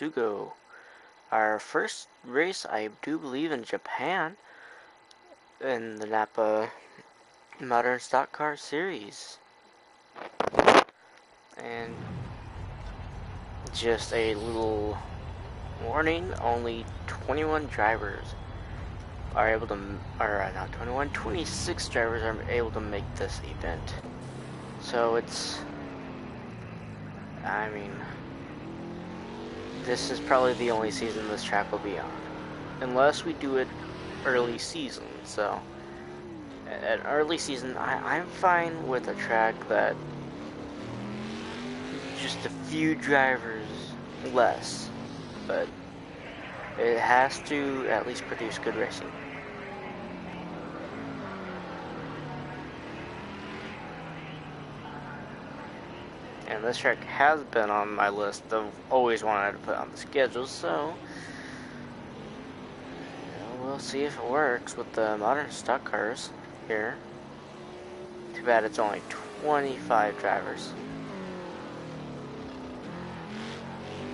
Sugo. Our first race, I do believe, in Japan, in the Napa Modern Stock Car Series. And just a little warning, only 21 drivers are able to, or not 21, 26 drivers are able to make this event. So it's, I mean, this is probably the only season this track will be on, unless we do it early season. So an early season, I'm fine with a track that just a few drivers less, but it has to at least produce good racing. And this track has been on my list of always wanted to put on the schedule, so we'll see if it works with the modern stock cars here. Too bad it's only 25 drivers.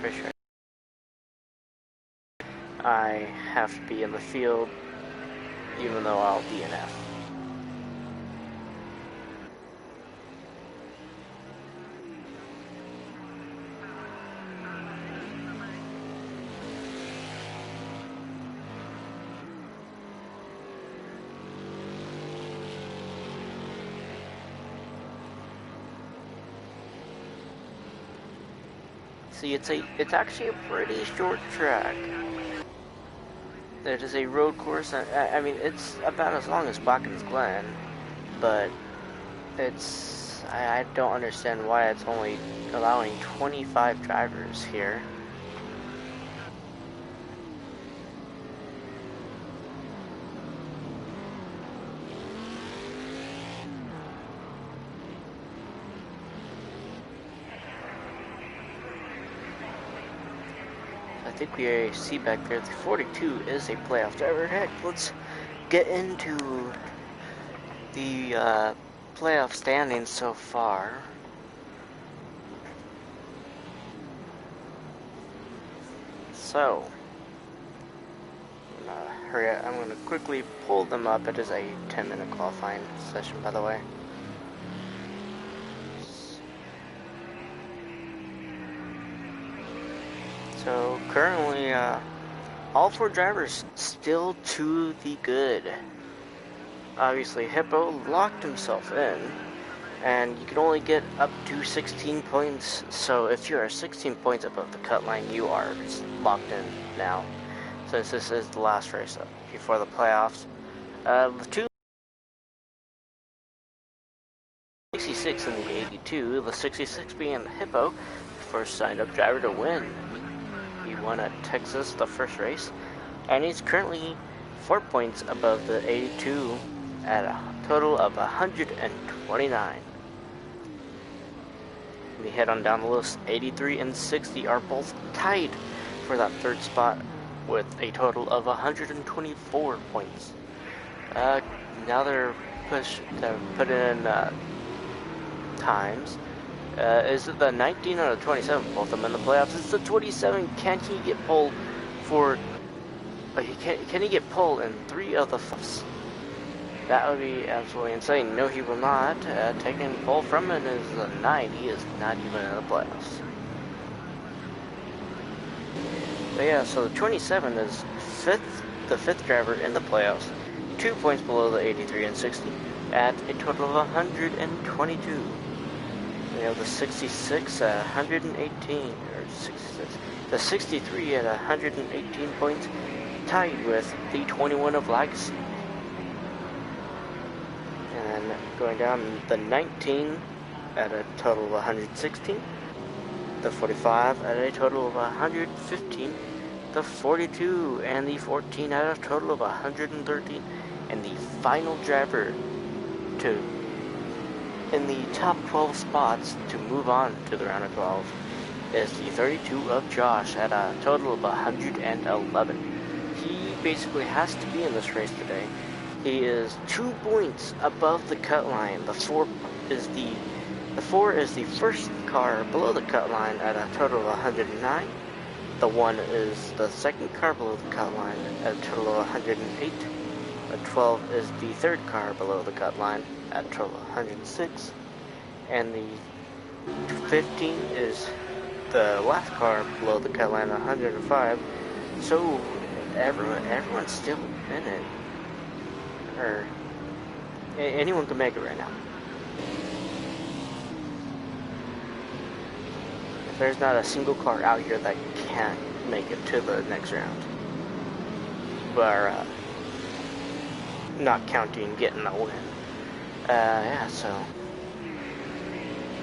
Pretty sure I have to be in the field, even though I'll DNF. See, it's actually a pretty short track. It is a road course. I mean, it's about as long as Watkins Glen, but I don't understand why it's only allowing 25 drivers here. I think we see back there the 42 is a playoff driver. Heck, let's get into the playoff standings so far. So, hurry up. I'm going to quickly pull them up. It is a 10-minute qualifying session, by the way. So currently, all 4 drivers still to the good. Obviously, Hippo locked himself in, and you can only get up to 16 points. So if you are 16 points above the cut line, you are locked in now, since this is the last race up before the playoffs. The 66 and the 82, the 66 being Hippo, first signed up driver to win. He won at Texas the first race, and he's currently 4 points above the 82 at a total of 129. We head on down the list. 83 and 60 are both tied for that third spot with a total of 124 points. Now they're put in times. Is it the 19 or the 27? Both of them in the playoffs. It's the 27. Can he get pulled for? Can he get pulled in 3 of the 5s? That would be absolutely insane. No, he will not. Taking pole from it is the 9. He is not even in the playoffs. But yeah, so the 27 is the fifth driver in the playoffs, 2 points below the 83 and 60 at a total of 122. We have the 66 at 118, or 66. The 63 at 118 points, tied with the 21 of Legacy. And then going down, the 19 at a total of 116. The 45 at a total of 115. The 42 and the 14 at a total of 113. And the final driver in the top 12 spots to move on to the round of 12 is the 32 of Josh at a total of 111. He basically has to be in this race today. He is 2 points above the cut line. The 4 is the first car below the cut line at a total of 109. The 1 is the second car below the cut line at a total of 108. The 12 is the third car below the cut line at a total of 106. And the 15 is the last car below the cut line at 105. So everyone's still in it. Or anyone can make it right now. There's not a single car out here that can't make it to the next round. But not counting getting a win. Yeah, so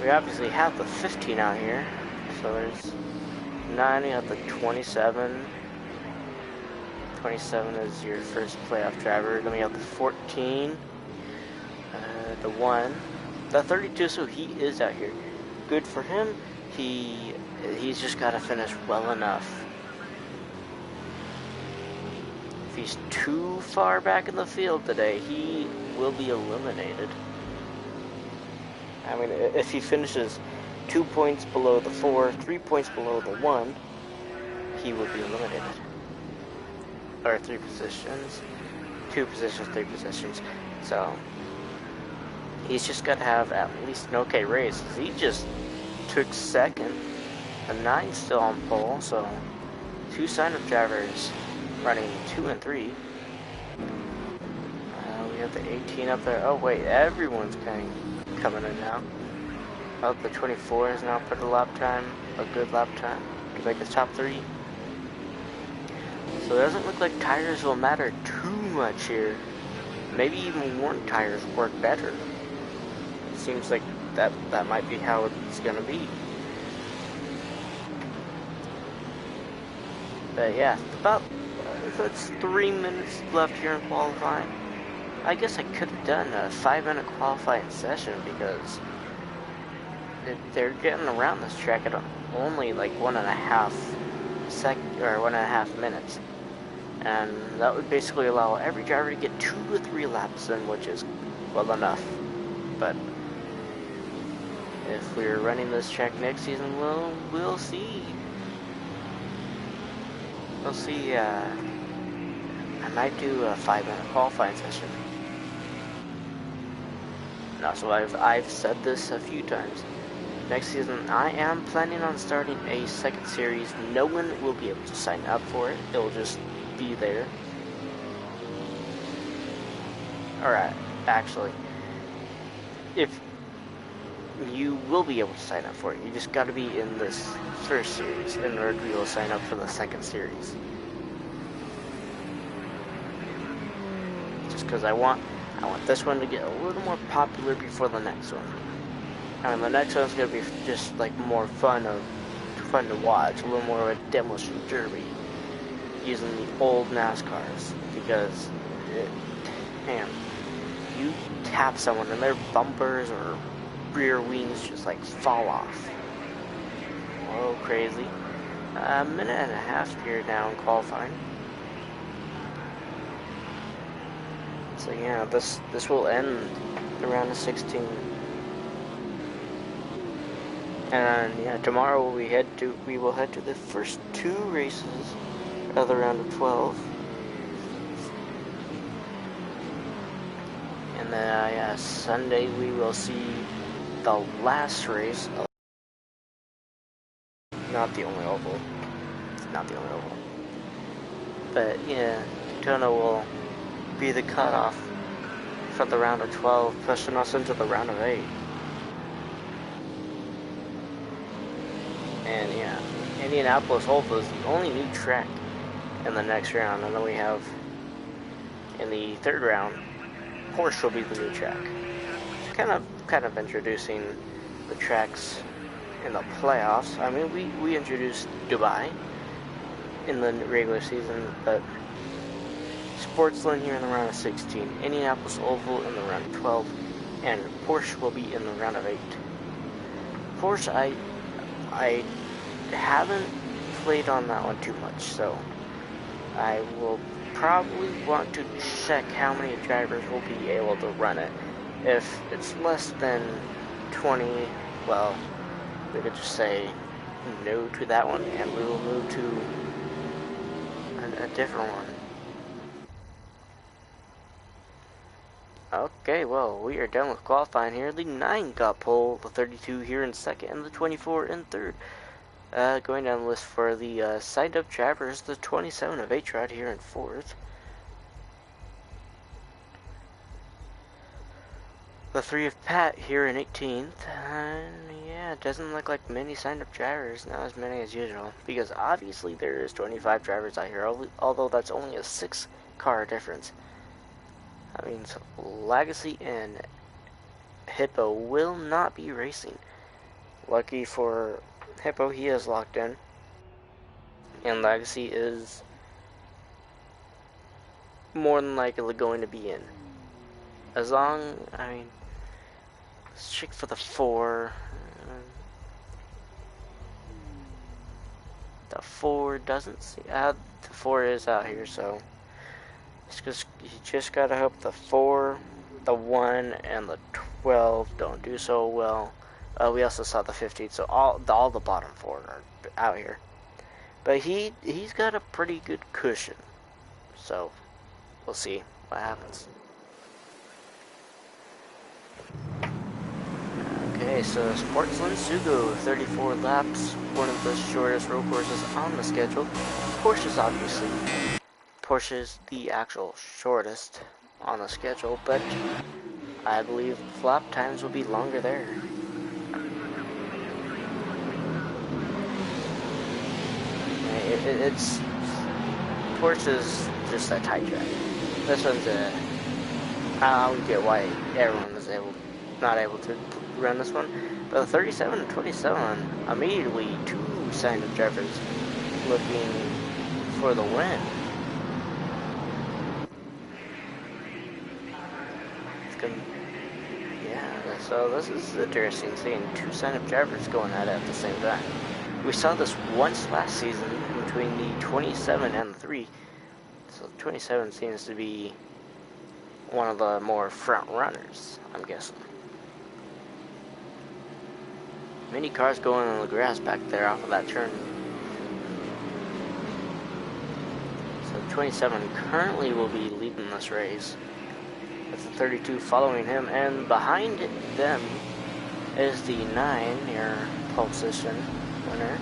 we obviously have the 15 out here. So there's 9, you have the 27. 27 is your first playoff driver. Then we have the 14, the 1, the 32. So he is out here. Good for him. He's just got to finish well enough. If he's too far back in the field today, he will be eliminated. I mean, if he finishes 2 points below the 4, 3 points below the 1, he will be eliminated. Or 3 positions. 2 positions, 3 positions. So he's just got to have at least an okay race. He just took second. The 9's still on pole, so 2 sign-up drivers running 2 and 3. We have the 18 up there. Oh wait, everyone's coming in now. Oh, the 24 has now put a good lap time to make the top 3. So it doesn't look like tires will matter too much here. Maybe even worn tires work better. It seems like that might be how it's gonna be. But yeah, it's 3 minutes left here in qualifying. I guess I could have done a 5-minute qualifying session because they're getting around this track at only like 1.5 minutes. And that would basically allow every driver to get 2 or 3 laps in, which is well enough. But if we're running this track next season, we'll see. We'll see. I might do a 5-minute qualifying session. No, so I've said this a few times. Next season, I am planning on starting a second series. No one will be able to sign up for it. It will just be there. Alright, actually, if you will be able to sign up for it, you just got to be in this first series in order to be able to sign up for the second series. Just because I want this one to get a little more popular before the next one. And the next one's gonna be just like more fun to watch, a little more of a demolition derby using the old NASCARs, because man, you tap someone and their bumpers or rear wings just like fall off. Oh, crazy. A minute and a half here now in qualifying. So yeah, this will end the round of 16. And yeah, tomorrow we will head to the first 2 races of the round of 12. And then yeah, Sunday we will see the last race of, not the only oval. But yeah, Daytona will be the cutoff for the round of 12, pushing us into the round of 8. And yeah, Indianapolis Oval is the only new track in the next round. And then we have, in the third round, Porsche will be the new track. Kind of introducing the tracks in the playoffs. I mean, we introduced Dubai in the regular season, but Sportsland here in the round of 16, Indianapolis Oval in the round of 12, and Porsche will be in the round of 8. Porsche, I haven't played on that one too much, so I will probably want to check how many drivers will be able to run it. If it's less than 20, well, we could just say no to that one, and we will move to a different one. Okay, well, we are done with qualifying here. The 9 got pole, the 32 here in second, and the 24 in third. Going down the list for the signed-up drivers, the 27 of H-Rod here in fourth. The 3 of Pat here in 18th. And yeah, it doesn't look like many signed-up drivers, not as many as usual. Because obviously there is 25 drivers out here, although that's only a 6-car difference. That means Legacy and Hippo will not be racing. Lucky for Hippo, he is locked in. And Legacy is more than likely going to be in. As long, let's check for the 4. The 4 doesn't see, the 4 is out here, so you just gotta hope the 4, the 1, and the 12 don't do so well. We also saw the 15, so all the bottom 4 are out here. But he's got a pretty good cushion, so we'll see what happens. Okay, so Sportsland Sugo, 34 laps, one of the shortest road courses on the schedule. Porsche's obviously. Porsche's the actual shortest on the schedule, but I believe lap times will be longer there. It's Porsche's just a tight track. This one's I don't get why everyone was not able to run this one. But the 37 and 27, immediately 2 signed-up drivers looking for the win. Yeah, so this is interesting, seeing 2 signed-up drivers going at it at the same time. We saw this once last season between the 27 and the 3. So the 27 seems to be one of the more front runners, I'm guessing. Many cars going on the grass back there off of that turn. So the 27 currently will be leading this race. With the 32 following him, and behind them is the 9, your pole position winner.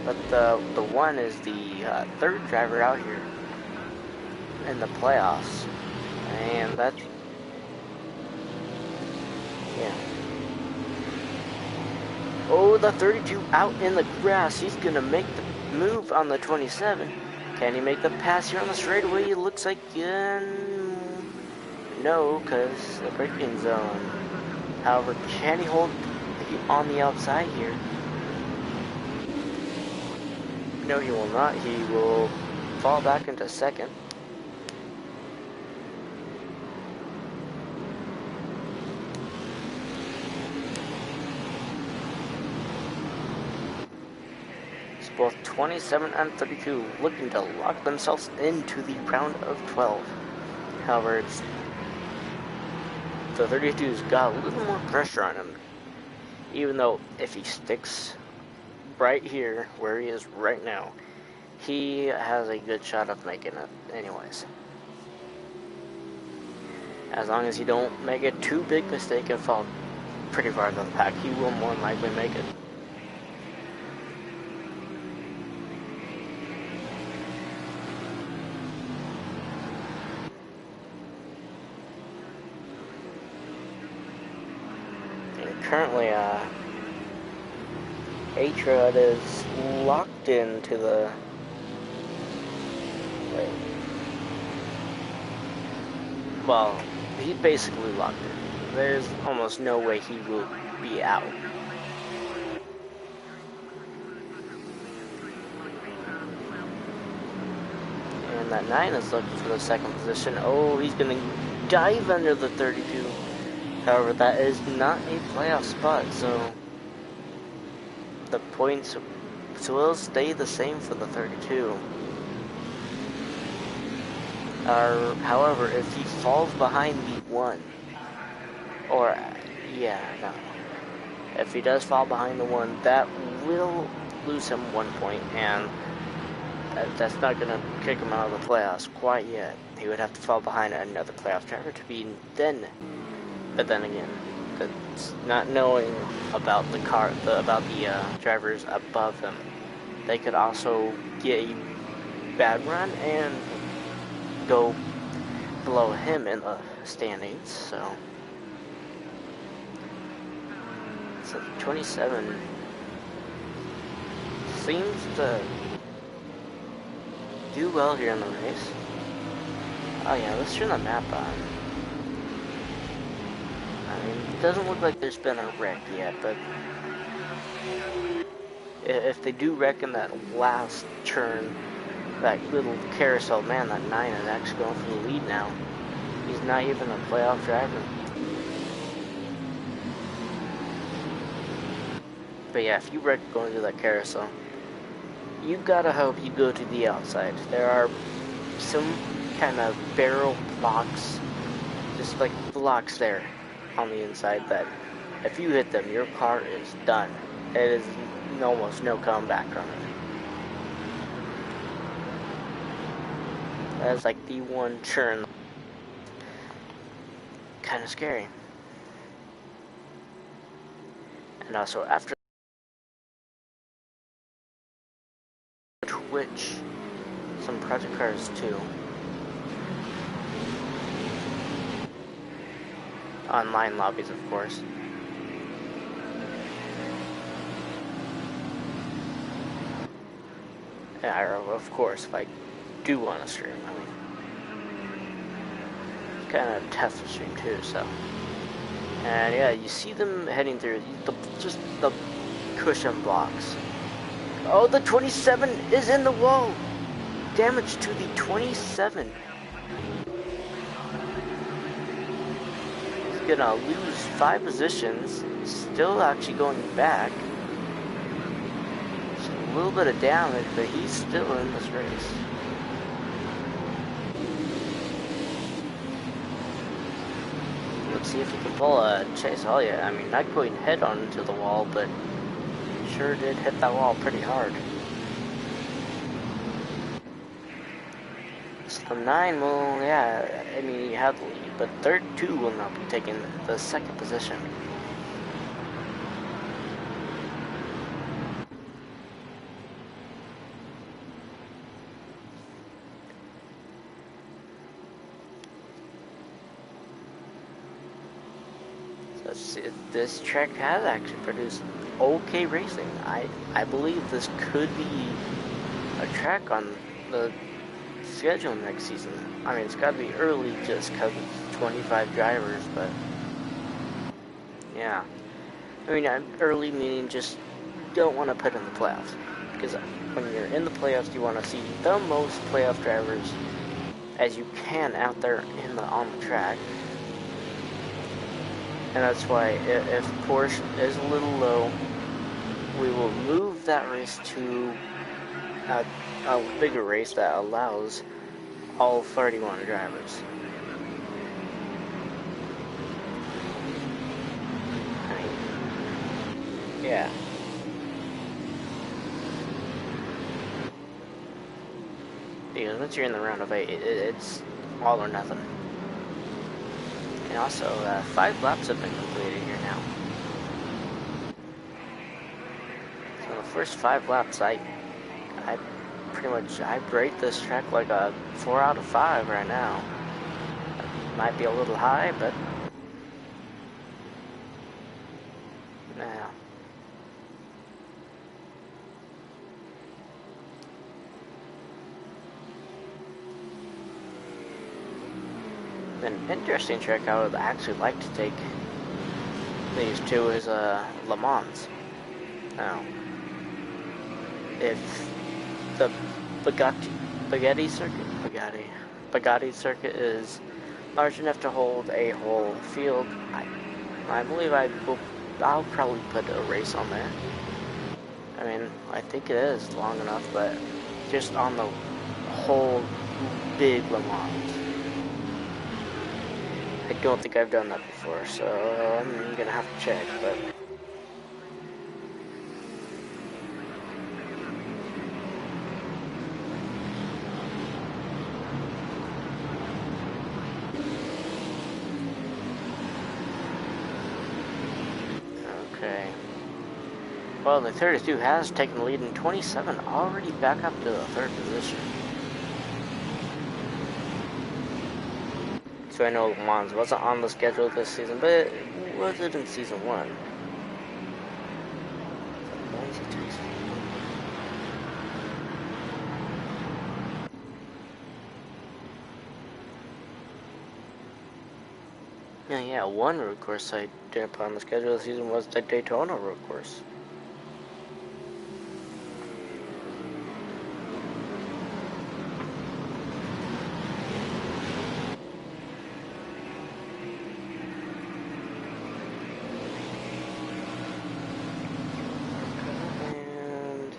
But the 1 is the 3rd driver out here in the playoffs, and that's, yeah. Oh, the 32 out in the grass. He's gonna make the move on the 27. Can he make the pass here on the straightaway? It looks like no, because the braking zone. However, can he hold on the outside here? No, he will not. He will fall back into second. So both 27 and 32 looking to lock themselves into the round of 12. However, the 32's got a little more pressure on him. Even though if he sticks right here where he is right now, he has a good shot of making it anyways. As long as he don't make a too big mistake and fall pretty far to the pack, he will more than likely make it. And currently, H-Rod is locked into the... Wait. Well, he's basically locked in. There's almost no way he will be out. And that 9 is looking for the 2nd position. Oh, he's going to dive under the 32. However, that is not a playoff spot, so the points will stay the same for the 32. However, if he falls behind the 1, or, yeah, no. If he does fall behind the one, that will lose him 1 point, and that's not going to kick him out of the playoffs quite yet. He would have to fall behind another playoff driver to be then. But then again, that's not knowing about the drivers above him. They could also get a bad run and go below him in the standings. So 27 seems to do well here in the race. Oh yeah, let's turn the map on. I mean, it doesn't look like there's been a wreck yet, but if they do wreck in that last turn, that little carousel, man, that 9 is actually going for the lead now. He's not even a playoff driver. But yeah, if you wreck going through that carousel, you gotta hope you go to the outside. There are some kind of barrel blocks, just like blocks there on the inside, that if you hit them, your car is done. It is almost no comeback from it. That is like the one turn. Kind of scary. And also after Twitch, some project cars too. Online lobbies, of course. Yeah, of course, if I do want to stream, I mean, it's kind of tough to stream too, so. And yeah, you see them heading through just the cushion blocks. Oh, the 27 is in the wall! Damage to the 27. He's gonna lose 5 positions, still actually going back. Just a little bit of damage, but he's still in this race. Let's see if he can pull a chase. Oh yeah, I mean, not going head on into the wall, but sure did hit that wall pretty hard. So the 9 will, yeah, I mean, he had the lead, but 2 will not be taking the 2nd position. So let's see, this track has actually produced okay racing. I believe this could be a track on the schedule next season. I mean, it's got to be early just because it's 25 drivers, but yeah. I mean, early meaning just don't want to put in the playoffs, because when you're in the playoffs, you want to see the most playoff drivers as you can out there on the track. And that's why if Porsche is a little low, we will move that race to a bigger race that allows all 31 drivers. I mean, yeah. Because once you're in the round of 8, it's all or nothing. And also, 5 laps have been completed here now. So the first 5 laps, I rate this track like a 4 out of 5 right now. That might be a little high, but yeah. An interesting track I would actually like to take these two is Le Mans. Now, if the Bugatti circuit is large enough to hold a whole field, I believe I'll probably put a race on there. I mean, I think it is long enough, but just on the whole big Le Mans. I don't think I've done that before, so I'm gonna have to check, but Well, the 32 has taken the lead in 27, already back up to the third position. So I know Le Mans wasn't on the schedule this season, but was it in season 1? Yeah, one road course I didn't put on the schedule this season was the Daytona road course. And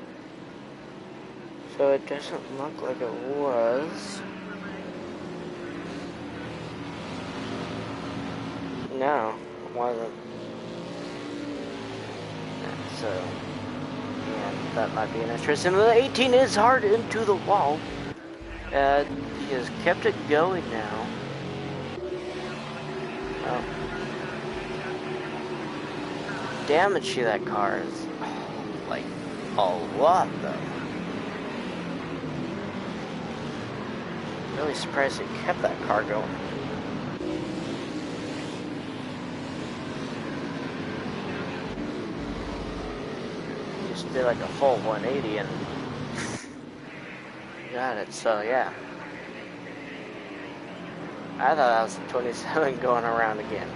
so it doesn't look like it was. No, it wasn't. So, yeah, that might be an interesting. The 18 is hard into the wall. He has kept it going now. Oh. Damage to that car is, like, a lot, though. Really surprised he kept that car going. Did like a full 180 and got it, so yeah. I thought that was 27 going around again.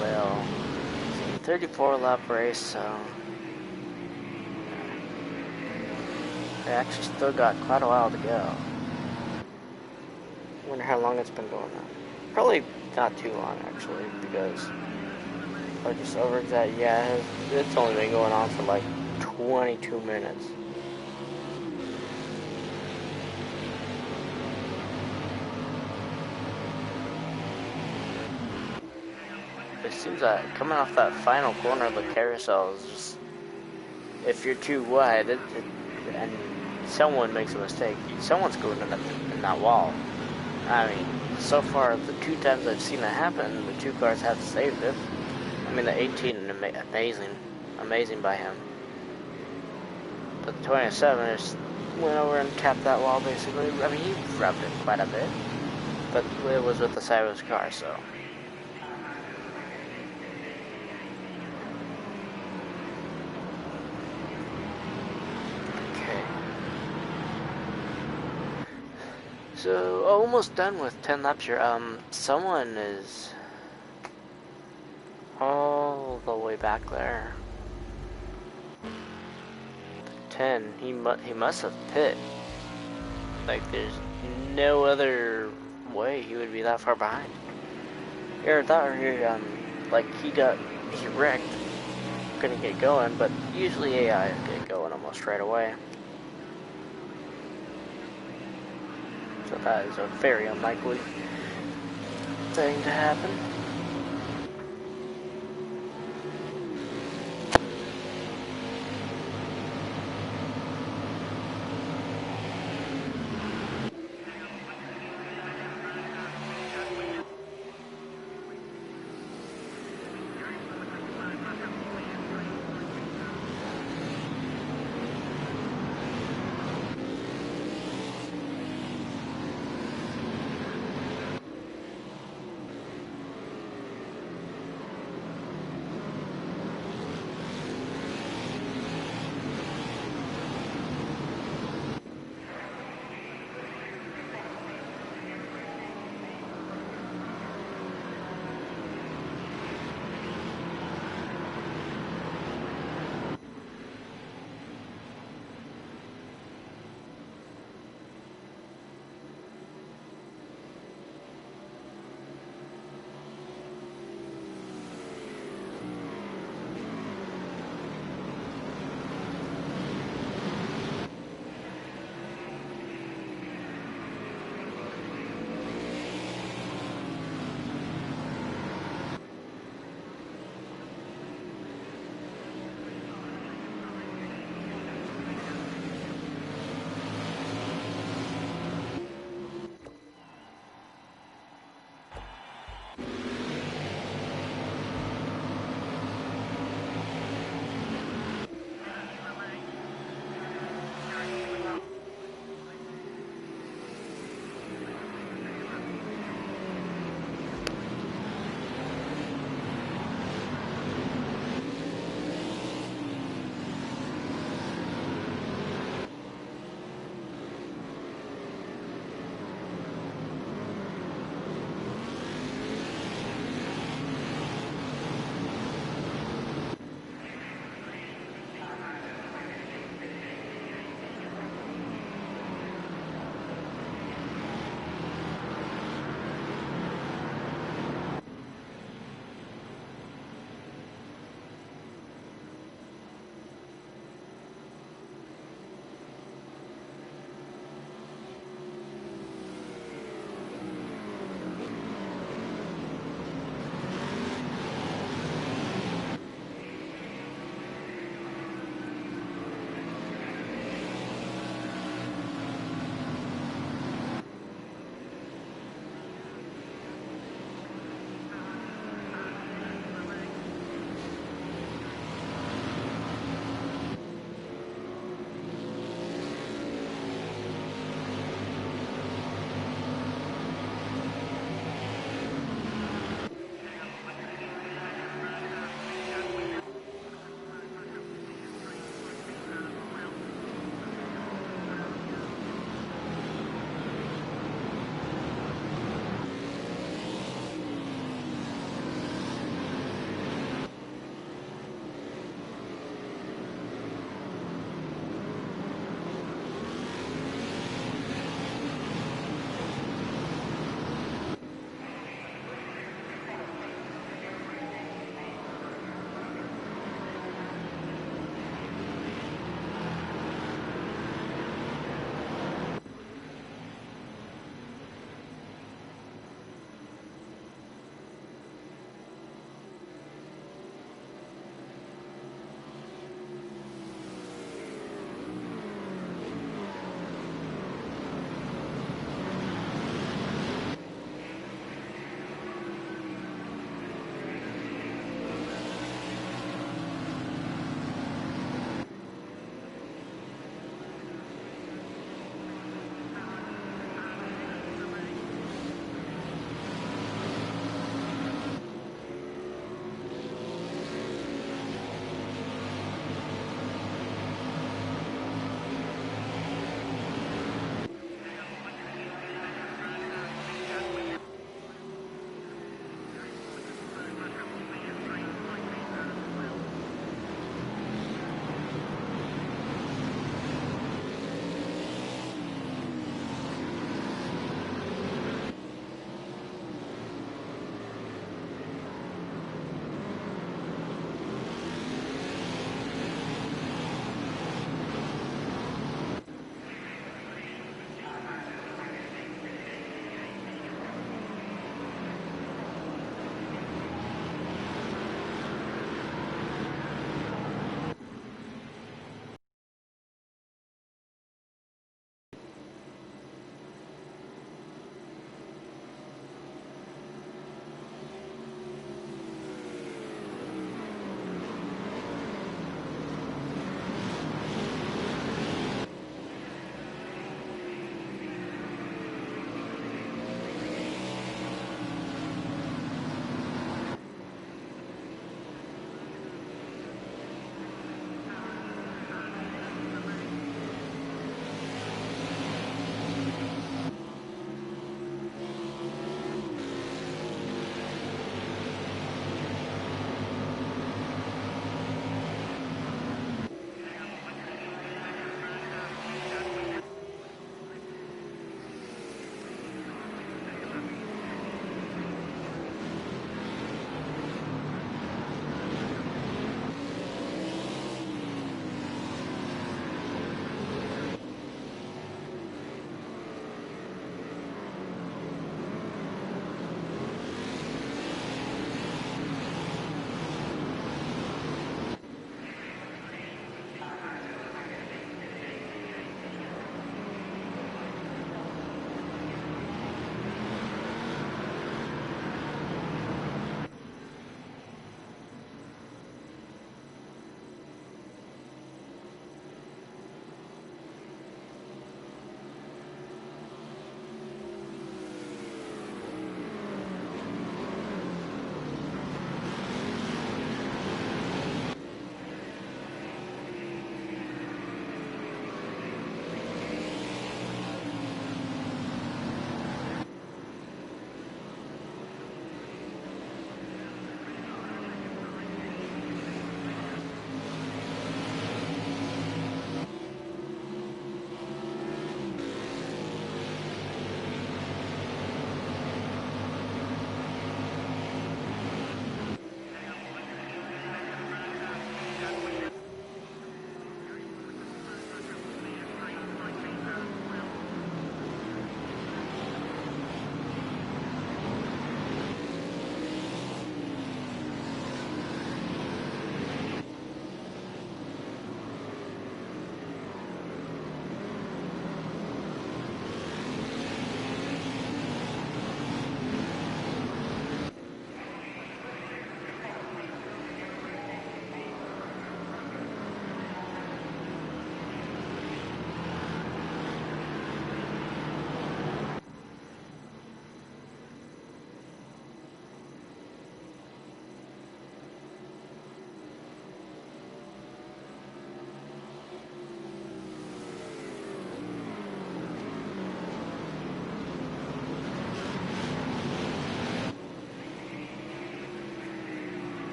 Well, 34 lap race, so they actually still got quite a while to go. Wonder how long it's been going on. Probably not too long actually, because I just over that. Yeah, it's only been going on for like 22 minutes. It seems that coming off that final corner of the carousel is just, if you're too wide and someone makes a mistake, someone's going in that wall. I mean, so far, the 2 times I've seen it happen, the 2 cars have saved it. I mean, the 18, amazing by him. But the 27 just went over and tapped that wall, basically. I mean, he rubbed it quite a bit, but it was with the side of his car, so. So, almost done with 10 laps here. Someone is all the way back there. 10, he must have pit. Like, there's no other way he would be that far behind. Here, I thought he wrecked, couldn't get going, but usually AI get going almost right away. So that is a very unlikely thing to happen.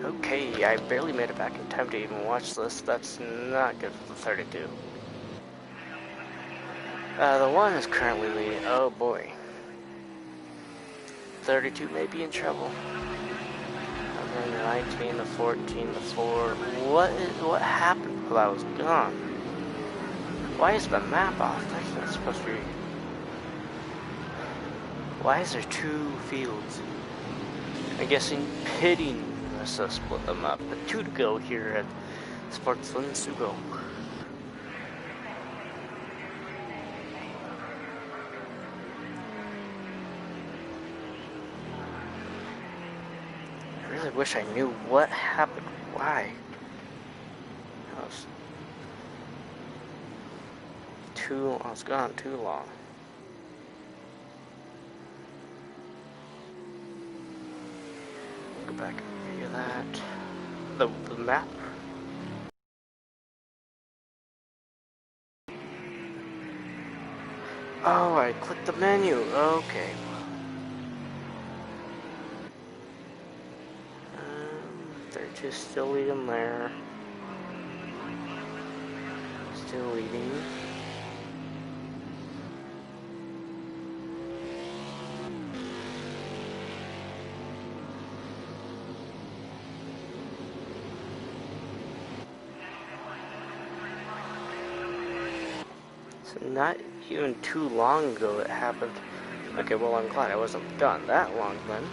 Okay, I barely made it back in time to even watch this. That's not good for the 32. The 1 is currently leading. Oh boy. 32 may be in trouble. And then the 19, the 14, the 4. What happened while I was gone? Why is the map off? That's not supposed to be. Why is there 2 fields? I'm guessing pitting must have split them up. The 2 to go here at Sportsland Sugo. I really wish I knew what happened. Why? I was gone too long. Go back and view that. The map. Oh, I clicked the menu. Okay. They're just still leading there. Still leading. So not even too long ago it happened. Okay, well I'm glad I wasn't gone that long then.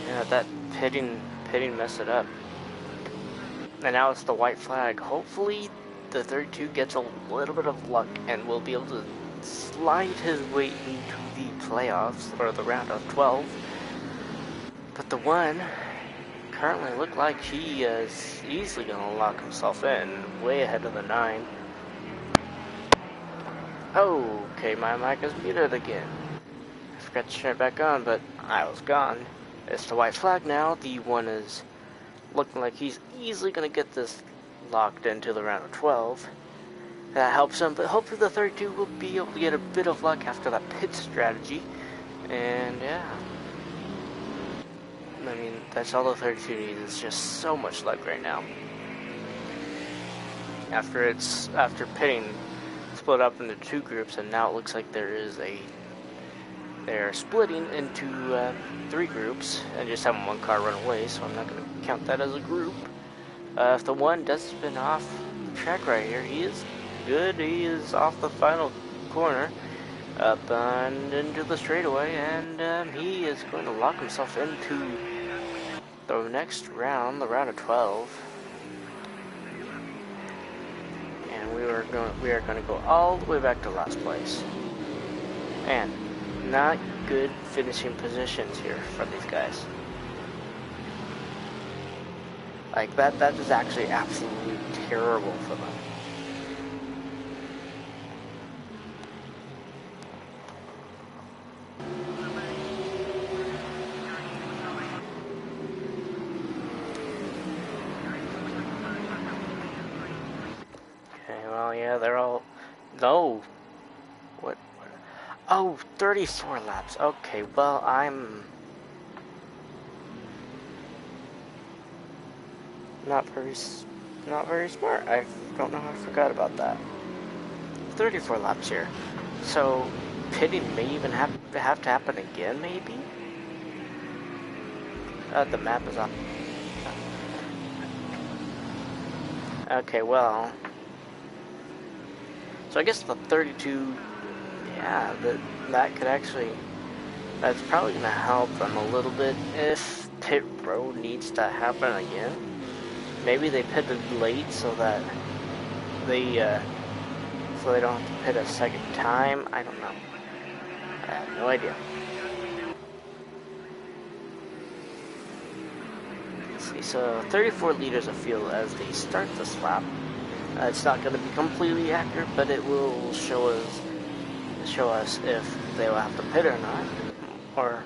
Yeah, that pitting messed it up. And now it's the white flag. Hopefully the 32 gets a little bit of luck and will be able to slide his way into the playoffs or the round of 12. But the 1 currently look like he is easily going to lock himself in, way ahead of the 9. Oh, okay, my mic is muted again. I forgot to turn it back on, but I was gone. It's the white flag now. The 1 is looking like he's easily going to get this locked into the round of 12. That helps him, but hopefully the 32 will be able to get a bit of luck after that pit strategy. And yeah. I mean, that's all the 32 needs. It's just so much luck right now. After pitting split up into 2 groups, and now it looks like they're splitting into 3 groups and just having 1 car run away. So I'm not going to count that as a group. If the 1 does spin off the track right here, he is good. He is off the final corner. Up and into the straightaway, and he is going to lock himself into the next round, the round of 12. And we are going to go all the way back to last place. And not good finishing positions here for these guys. Like that is actually absolutely terrible for them. Yeah, they're all... No! What? Oh, 34 laps. Okay, well, I'm... Not very smart. I don't know how I forgot about that. 34 laps here. So, pitting may even have to happen again, maybe? The map is up. Okay, well... So I guess the 32, yeah, that could actually, that's probably going to help them a little bit if pit road needs to happen again. Maybe they pitted late so that they don't have to pit a second time. I don't know. I have no idea. Let's see, so 34 liters of fuel as they start this lap. It's not going to be completely accurate, but it will show us if they will have to pit or not, or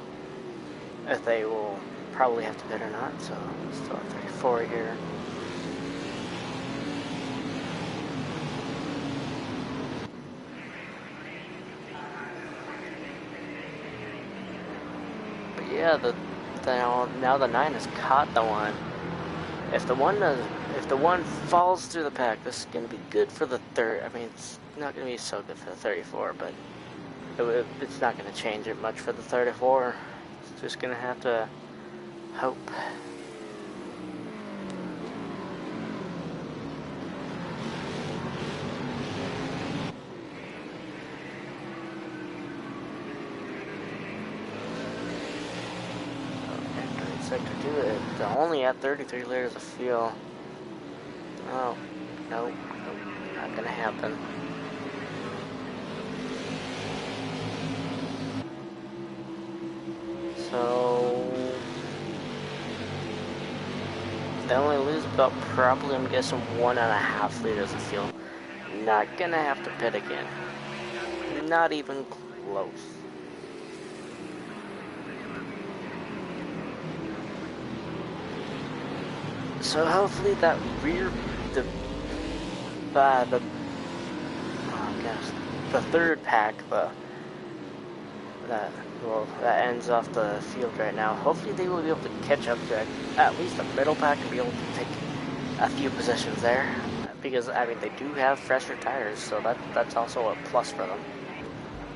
if they will probably have to pit or not. So still at 34 here. But yeah, now the 9 has caught the 1. If the 1 falls through the pack, this is gonna be good for the third. I mean, it's not gonna be so good for the 34, but it's not gonna change it much for the 34. It's just gonna have to hope. Sector 2, it's only at 33 liters of fuel. Oh, nope, not gonna happen. So they only lose about, probably, I'm guessing, 1.5 liters of fuel. Not gonna have to pit again. Not even close. So hopefully that the third pack, that ends off the field right now. Hopefully they will be able to catch up to at least the middle pack and be able to take a few positions there, because I mean they do have fresher tires, so that's also a plus for them.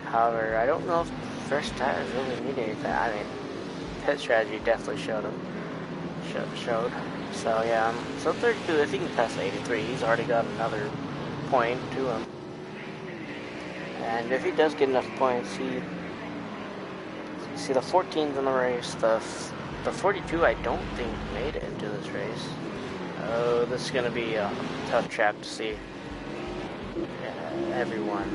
However, I don't know if fresh tires really need anything. I mean, pit strategy definitely showed. So yeah, so 32, if he can pass 83, he's already got another point to him. And if he does get enough points, see the 14's in the race, the 42 I don't think made it into this race. Oh, this is going to be a tough track to see everyone.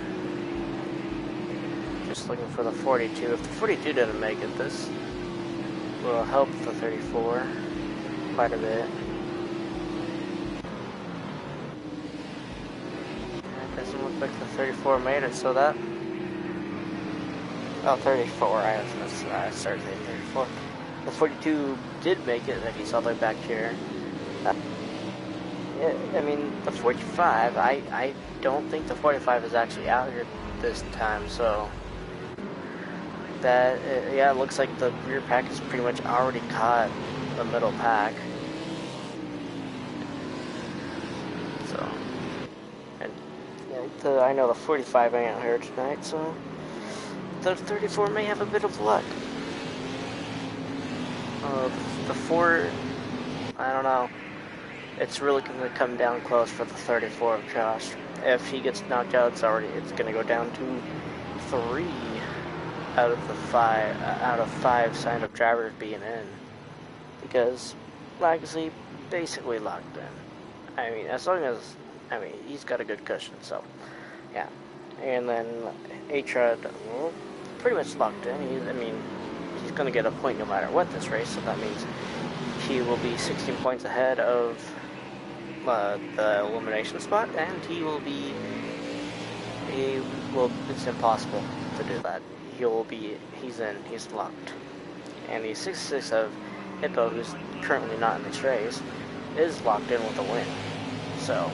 Just looking for the 42. If the 42 doesn't make it, this will help the 34 quite a bit. It doesn't look like the 34 made it, so that... Oh, 34, I started saying 34. The 42 did make it, like he's all the way back here. I mean, the 45, I don't think the 45 is actually out here this time, so... That, yeah, it looks like the rear pack is pretty much already caught the middle pack. So, and yeah, I know the 45 ain't out here tonight, so the 34 may have a bit of luck. The 4, I don't know. It's really going to come down close for the 34 of Josh. If he gets knocked out, it's going to go down to 3 out of the 5 signed up drivers being in, because Legacy basically locked in. I mean, as long as, I mean, he's got a good cushion, so yeah. And then H-Rod, well, pretty much locked in. He's going to get a point no matter what this race, so that means he will be 16 points ahead of the elimination spot, and it's impossible to do that. He's locked. And the 66 of Hippo, who's currently not in this race, is locked in with a win. So,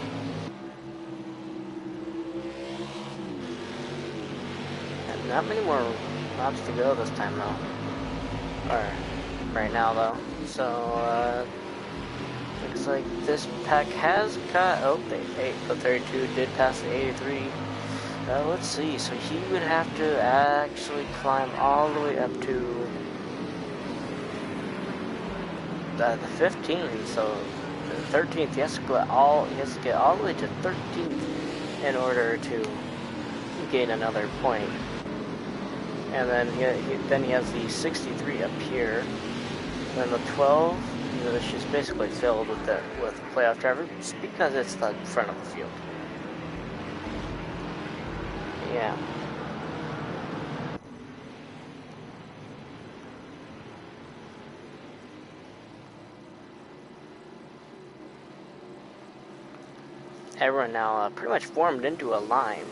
and not many more laps to go this time though. Or, right now though. So, looks like this pack has got, the 32 did pass the 83. Let's see, so he would have to actually climb all the way up to the 15, so the 13th, he has to get all the way to 13th in order to gain another point. And then he has the 63 up here, and then the 12, which is basically filled with playoff drivers because it's the front of the field. Yeah. Everyone now pretty much formed into a line.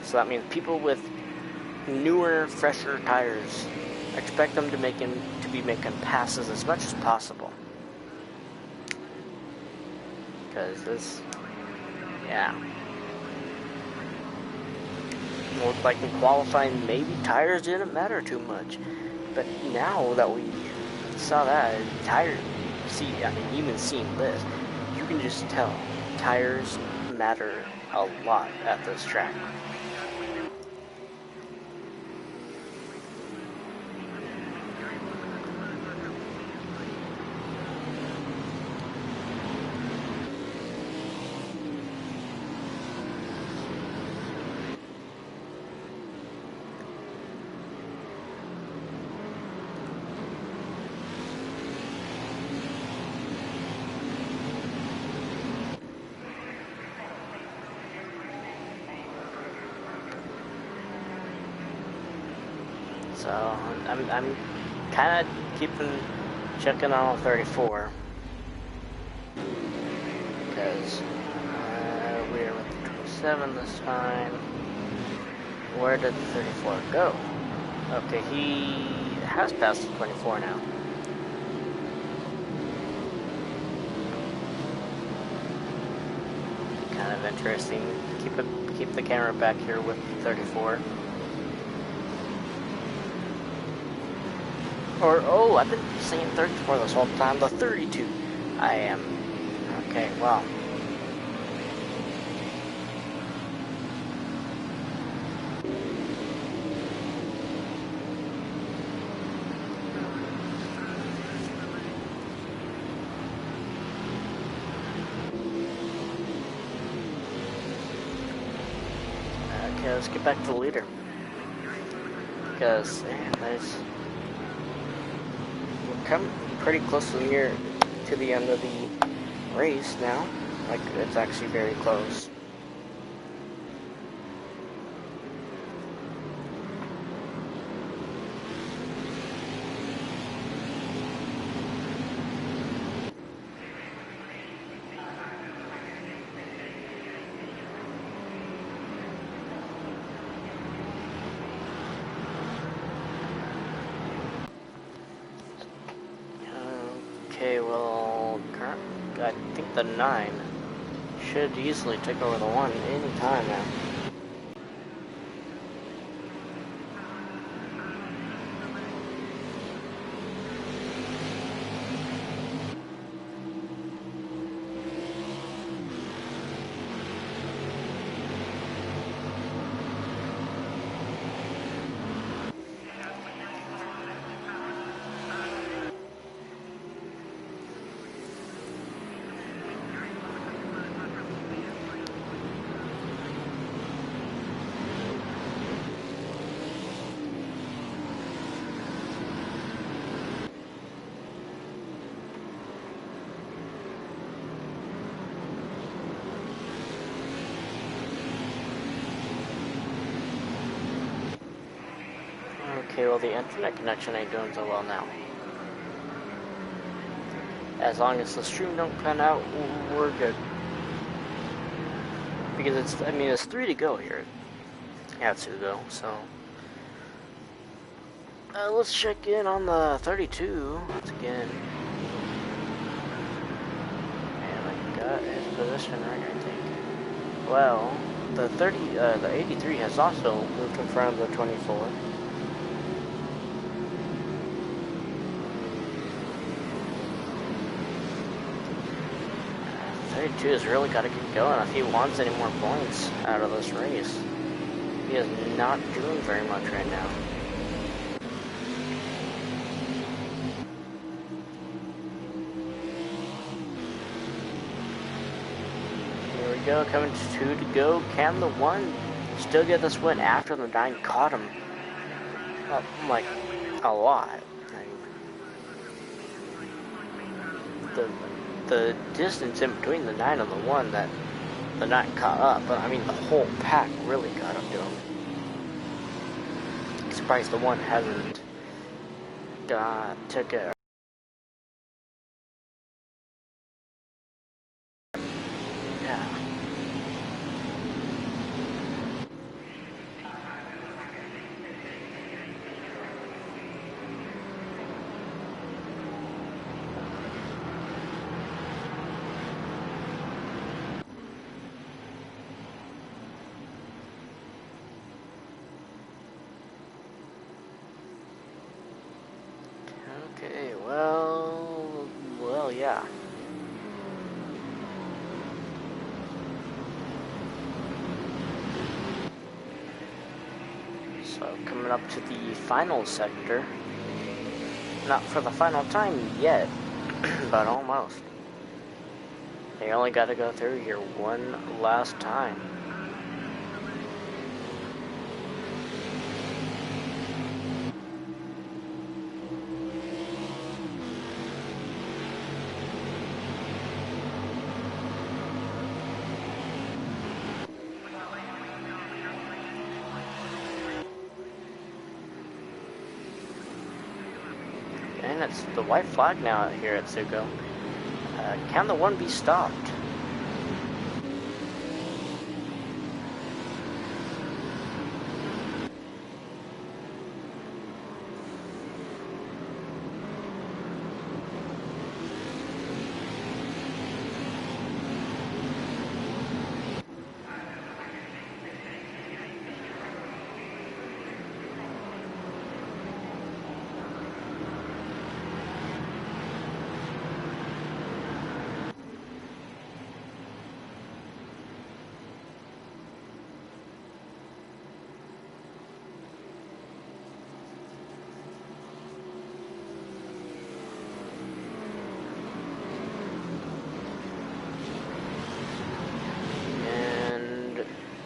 So that means people with newer, fresher tires, expect them to be making passes as much as possible. Because this, yeah. Well, like in qualifying, maybe tires didn't matter too much. But now that we saw that, even seeing this, you can just tell tires matter a lot at this track. So I'm kind of checking on 34 because we're with 27 this time. Where did the 34 go? Okay, he has passed the 24 now. Kind of interesting. Keep the camera back here with 34. Or, oh, I've been saying 34 this whole time. The 32. I am. Okay, well. Okay, let's get back to the leader. Because, man, we're coming pretty close to the end of the race now. Like, it's actually very close. Okay, well, I think the 9 should easily take over the 1 any time now. Okay, well, the internet connection ain't doing so well now. As long as the stream don't pan out, we're good. Because it's 3 to go here at Sugo, so. Let's check in on the 32 once again. And I got his position right, I think. Well, the 83 has also moved in front of the 24. 32 has really got to get going if he wants any more points out of this race. He is not doing very much right now. Here we go, coming to 2 to go. Can the 1 still get this win after the 9 caught him? Like, a lot. The distance in between the 9 and the 1 that the 9 caught up, but I mean the whole pack really caught up to him. I'm surprised the 1 hasn't took it. Yeah. So coming up to the final sector. Not for the final time yet, but almost. You only got to go through here one last time. And it's the white flag now here at Sugo. Can the one be stopped?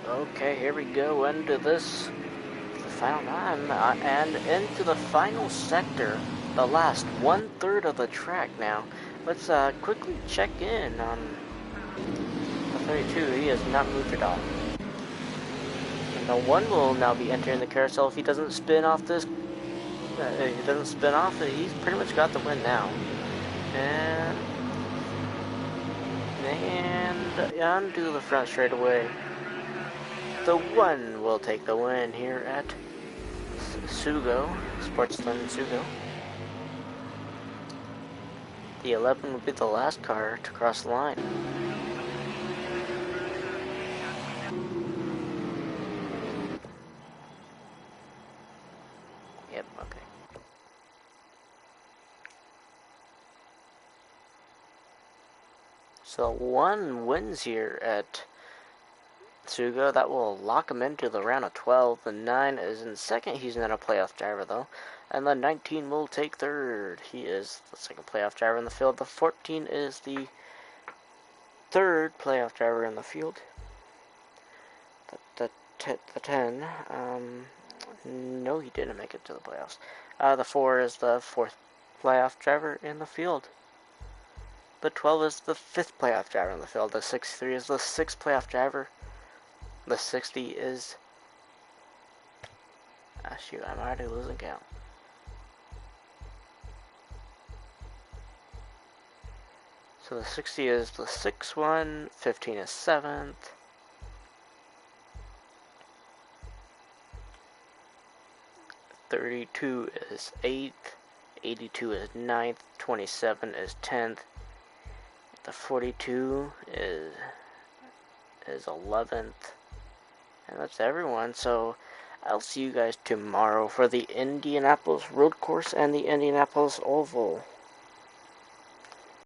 Okay, here we go into this, the final time, and into the final sector, the last 1/3 of the track now. Let's quickly check in on the 32. He has not moved at all. And the 1 will now be entering the carousel. If he doesn't spin off this, he's pretty much got the win now. And undo the front straight away. The 1 will take the win here at Sugo, Sportsland Sugo. The 11 will be the last car to cross the line. Yep, okay. So 1 wins here at Sugo. That will lock him into the round of 12. The 9 is in second. He's not a playoff driver though. And the 19 will take third. He is the second playoff driver in the field. The 14 is the third playoff driver in the field. The 10, no, he didn't make it to the playoffs. The 4 is the fourth playoff driver in the field. The 12 is the fifth playoff driver in the field. The 63 is the sixth playoff driver. The 60 is... shoot, I'm already losing count. So the 60 is the 6th one, 15 is 7th. .32 is 8th, 82 is 9th, 27 is 10th. The 42 is 11th. And that's everyone. So I'll see you guys tomorrow for the Indianapolis Road Course and the Indianapolis Oval.